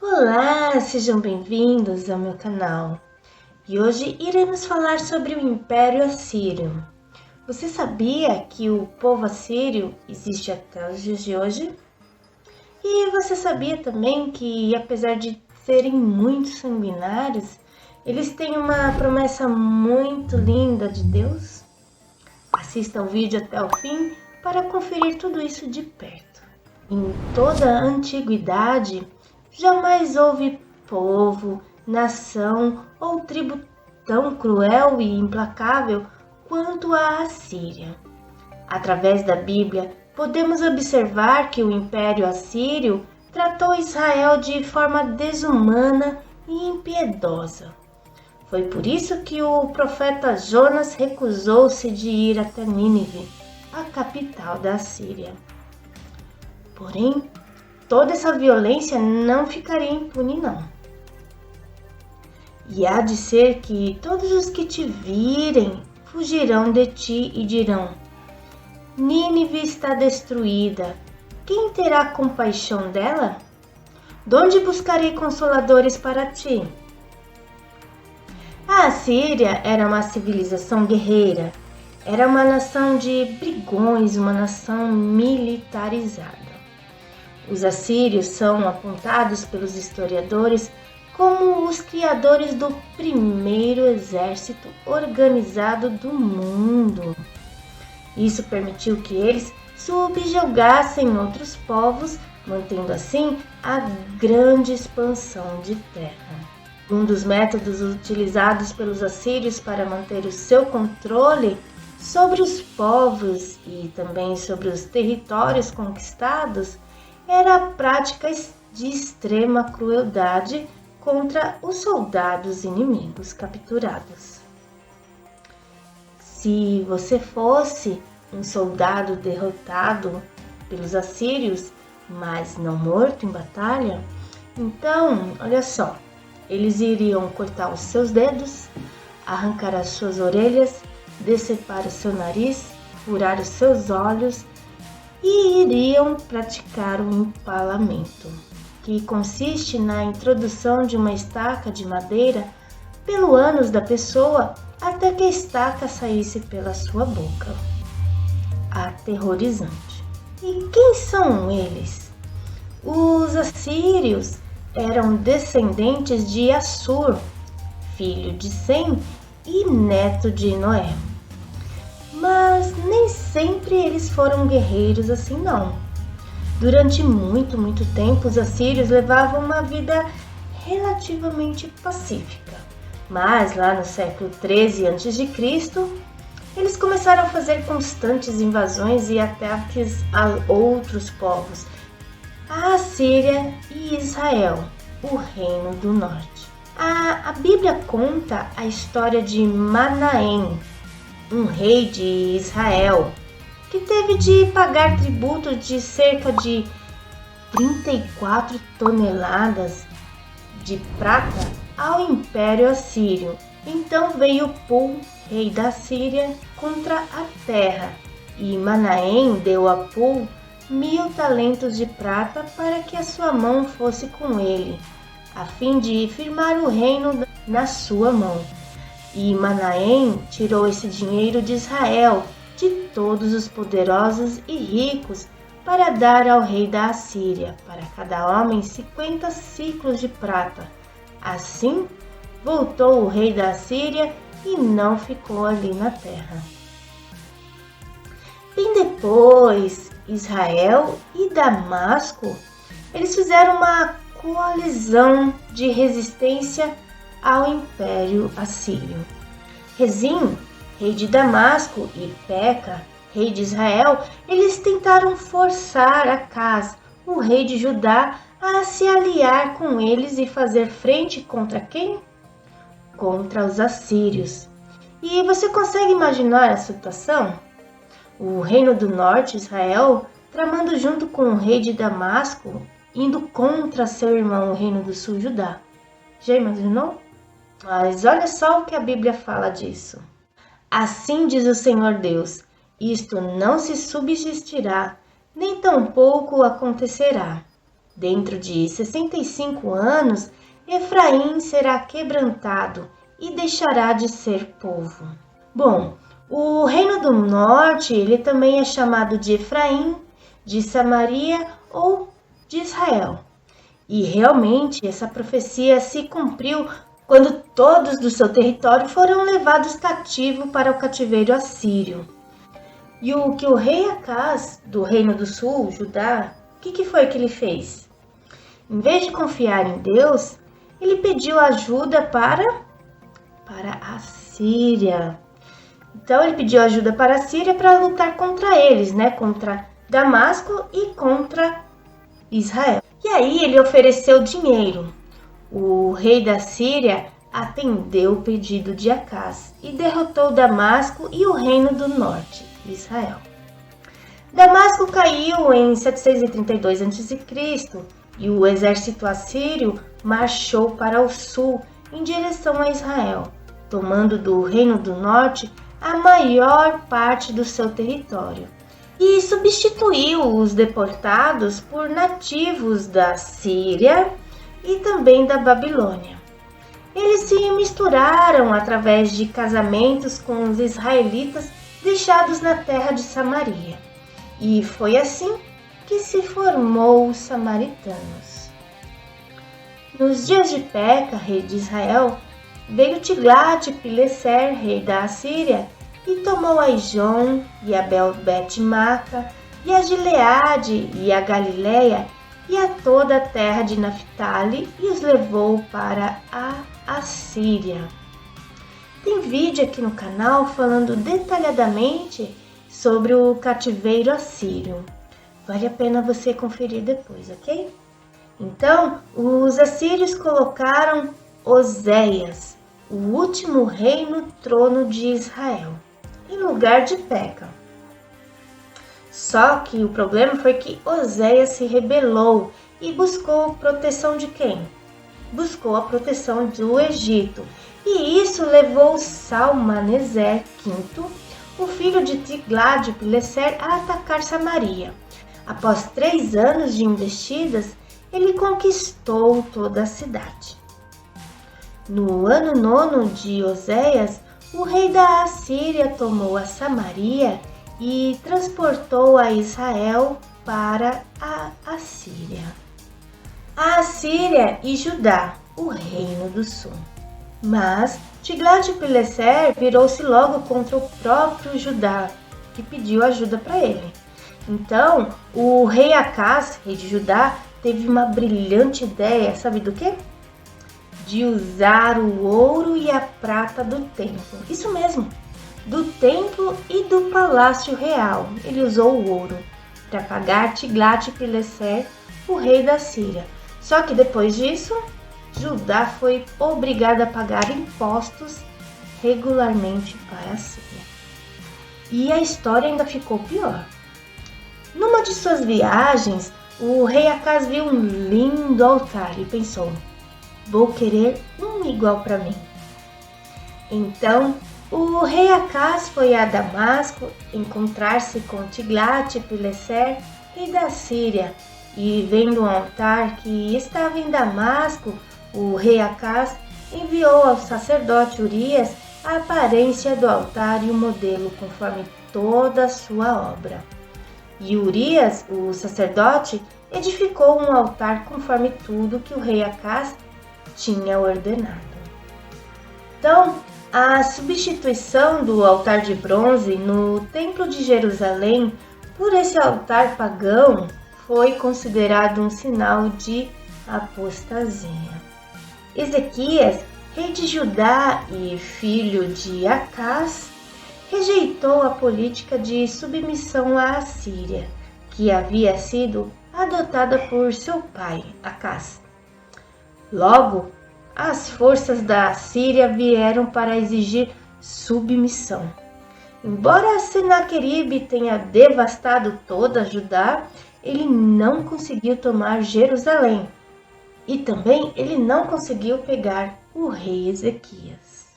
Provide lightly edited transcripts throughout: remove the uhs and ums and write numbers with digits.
Olá, sejam bem-vindos ao meu canal. E hoje iremos falar sobre o Império Assírio. Você sabia que o povo assírio existe até os dias de hoje? E você sabia também que, apesar de serem muito sanguinários, eles têm uma promessa muito linda de Deus? Assista o vídeo até o fim para conferir tudo isso de perto. Em toda a antiguidade, jamais houve povo, nação ou tribo tão cruel e implacável quanto a Assíria. Através da Bíblia, podemos observar que o Império Assírio tratou Israel de forma desumana e impiedosa. Foi por isso que o profeta Jonas recusou-se de ir até Nínive, a capital da Assíria. Porém, toda essa violência não ficaria impune, não. E há de ser que todos os que te virem fugirão de ti e dirão: Nínive está destruída. Quem terá compaixão dela? Donde buscarei consoladores para ti? A Assíria era uma civilização guerreira. Era uma nação de brigões, uma nação militarizada. Os assírios são apontados pelos historiadores como os criadores do primeiro exército organizado do mundo. Isso permitiu que eles subjugassem outros povos, mantendo assim a grande expansão de terra. Um dos métodos utilizados pelos assírios para manter o seu controle sobre os povos e também sobre os territórios conquistados era a prática de extrema crueldade contra os soldados inimigos capturados. Se você fosse um soldado derrotado pelos assírios, mas não morto em batalha, então, olha só, eles iriam cortar os seus dedos, arrancar as suas orelhas, decepar o seu nariz, furar os seus olhos e iriam praticar o empalamento, que consiste na introdução de uma estaca de madeira pelo ânus da pessoa até que a estaca saísse pela sua boca. Aterrorizante. E quem são eles? Os assírios eram descendentes de Assur, filho de Sem e neto de Noé. Mas nem sempre eles foram guerreiros assim não. Durante muito tempo os assírios levavam uma vida relativamente pacífica. Mas lá no século 13 a.C., eles começaram a fazer constantes invasões e ataques a outros povos, a Assíria e Israel, o Reino do Norte. A Bíblia conta a história de Manaém, um rei de Israel, que teve de pagar tributo de cerca de 34 toneladas de prata ao Império Assírio. Então veio Pul, rei da Síria, contra a terra, e Manaém deu a Pul 1000 talentos de prata para que a sua mão fosse com ele, a fim de firmar o reino na sua mão. E Manaém tirou esse dinheiro de Israel, de todos os poderosos e ricos, para dar ao rei da Assíria, para cada homem 50 ciclos de prata. Assim, voltou o rei da Assíria e não ficou ali na terra. Bem depois, Israel e Damasco, eles fizeram uma coalizão de resistência ao Império Assírio. Rezim, rei de Damasco, e Peca, rei de Israel, eles tentaram forçar Acaz, o rei de Judá, a se aliar com eles e fazer frente contra quem? Contra os assírios. E você consegue imaginar a situação? O reino do norte, Israel, tramando junto com o rei de Damasco, indo contra seu irmão, o reino do sul, Judá. Já imaginou? Mas olha só o que a Bíblia fala disso. Assim diz o Senhor Deus, isto não se subsistirá, nem tampouco acontecerá. Dentro de 65 anos, Efraim será quebrantado e deixará de ser povo. Bom, o reino do norte, ele também é chamado de Efraim, de Samaria ou de Israel. E realmente essa profecia se cumpriu quando todos do seu território foram levados cativos para o cativeiro assírio. E o que o rei Acaz, do reino do sul, Judá, o que foi que ele fez? Em vez de confiar em Deus, ele pediu ajuda para a Síria. Então ele pediu ajuda para a Síria para lutar contra eles, contra Damasco e contra Israel. E aí ele ofereceu dinheiro. O rei da Síria atendeu o pedido de Acaz e derrotou Damasco e o reino do norte, Israel. Damasco caiu em 732 a.C. e o exército assírio marchou para o sul em direção a Israel, tomando do reino do norte a maior parte do seu território, e substituiu os deportados por nativos da Síria e também da Babilônia. Eles se misturaram através de casamentos com os israelitas deixados na terra de Samaria, e foi assim que se formou os samaritanos. Nos dias de Peca, rei de Israel, veio Tiglat-Pileser, rei da Assíria, e tomou a Ijon e a Bet-Maca, e a Gileade e a Galileia, e a toda a terra de Naphtali, e os levou para a Assíria. Tem vídeo aqui no canal falando detalhadamente sobre o cativeiro assírio. Vale a pena você conferir depois, ok? Então, os assírios colocaram Oséias, o último rei, no trono de Israel, em lugar de Peca. Só que o problema foi que Oséias se rebelou e buscou proteção de quem? Buscou a proteção do Egito. E isso levou Salmaneser V, o filho de Tiglat-Pileser, a atacar Samaria. Após 3 anos de investidas, ele conquistou toda a cidade. No ano 9 de Oséias, o rei da Assíria tomou a Samaria e transportou a Israel para a Assíria. A Assíria e Judá, o reino do sul. Mas Tiglat-Pileser virou-se logo contra o próprio Judá, que pediu ajuda para ele. Então, o rei Acaz, rei de Judá, teve uma brilhante ideia, sabe do quê? De usar o ouro e a prata do templo. Isso mesmo, do templo e do palácio real. Ele usou o ouro para pagar Tiglat-Pileser, o rei da Síria. Só que depois disso, Judá foi obrigado a pagar impostos regularmente para a Síria. E a história ainda ficou pior. Numa de suas viagens, o rei Acaz viu um lindo altar e pensou: vou querer um igual para mim. Então, o rei Acaz foi a Damasco encontrar-se com Tiglat-Pileser, rei da Síria, e vendo um altar que estava em Damasco, o rei Acaz enviou ao sacerdote Urias a aparência do altar e o modelo conforme toda a sua obra. E Urias, o sacerdote, edificou um altar conforme tudo que o rei Acaz tinha ordenado. Então, a substituição do altar de bronze no Templo de Jerusalém por esse altar pagão foi considerado um sinal de apostasia. Ezequias, rei de Judá e filho de Acaz, rejeitou a política de submissão à Assíria, que havia sido adotada por seu pai, Acaz. Logo, as forças da Assíria vieram para exigir submissão. Embora Senaqueribe tenha devastado toda Judá, ele não conseguiu tomar Jerusalém. E também ele não conseguiu pegar o rei Ezequias.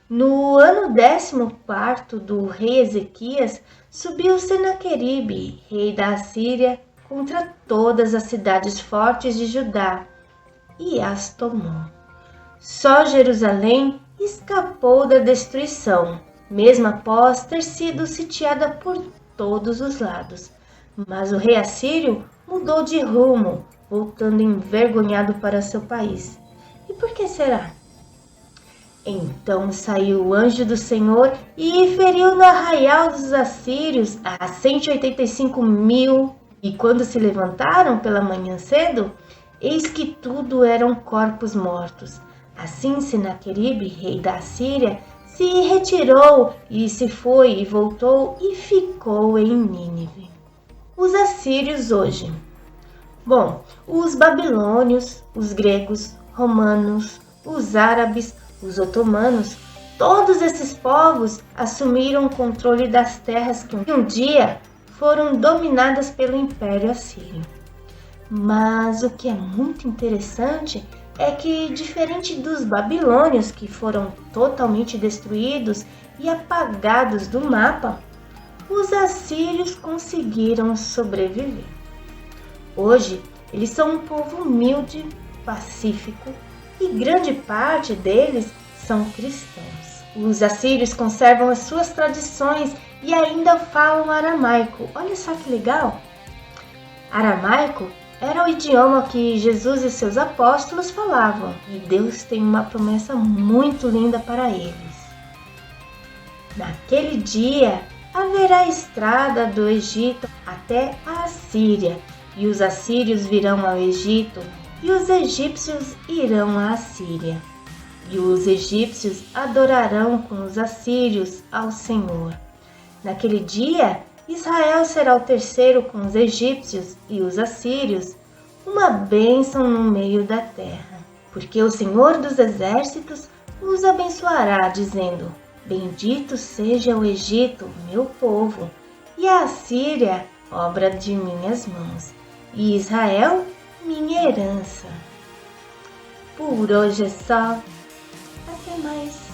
No ano 14º do rei Ezequias, subiu Senaqueribe, rei da Assíria, contra todas as cidades fortes de Judá e as tomou. Só Jerusalém escapou da destruição, mesmo após ter sido sitiada por todos os lados. Mas o rei assírio mudou de rumo, voltando envergonhado para seu país. E por que será? Então saiu o anjo do Senhor e feriu no arraial dos assírios a 185.000. E quando se levantaram pela manhã cedo, eis que tudo eram corpos mortos. Assim Senaqueribe, rei da Assíria, se retirou e se foi e voltou e ficou em Nínive. Os assírios hoje. Bom, os babilônios, os gregos, romanos, os árabes, os otomanos, todos esses povos assumiram o controle das terras que um dia foram dominadas pelo Império Assírio. Mas o que é muito interessante é que, diferente dos babilônios, que foram totalmente destruídos e apagados do mapa, os assírios conseguiram sobreviver. Hoje, eles são um povo humilde, pacífico e grande parte deles são cristãos. Os assírios conservam as suas tradições e ainda falam aramaico. Olha só que legal! Aramaico era o idioma que Jesus e seus apóstolos falavam, e Deus tem uma promessa muito linda para eles. Naquele dia haverá estrada do Egito até a Assíria, e os assírios virão ao Egito, e os egípcios irão à Assíria. E os egípcios adorarão com os assírios ao Senhor. Naquele dia, Israel será o terceiro com os egípcios e os assírios, uma bênção no meio da terra. Porque o Senhor dos exércitos os abençoará, dizendo: Bendito seja o Egito, meu povo, e a Assíria, obra de minhas mãos, e Israel, minha herança. Por hoje é só. Até mais.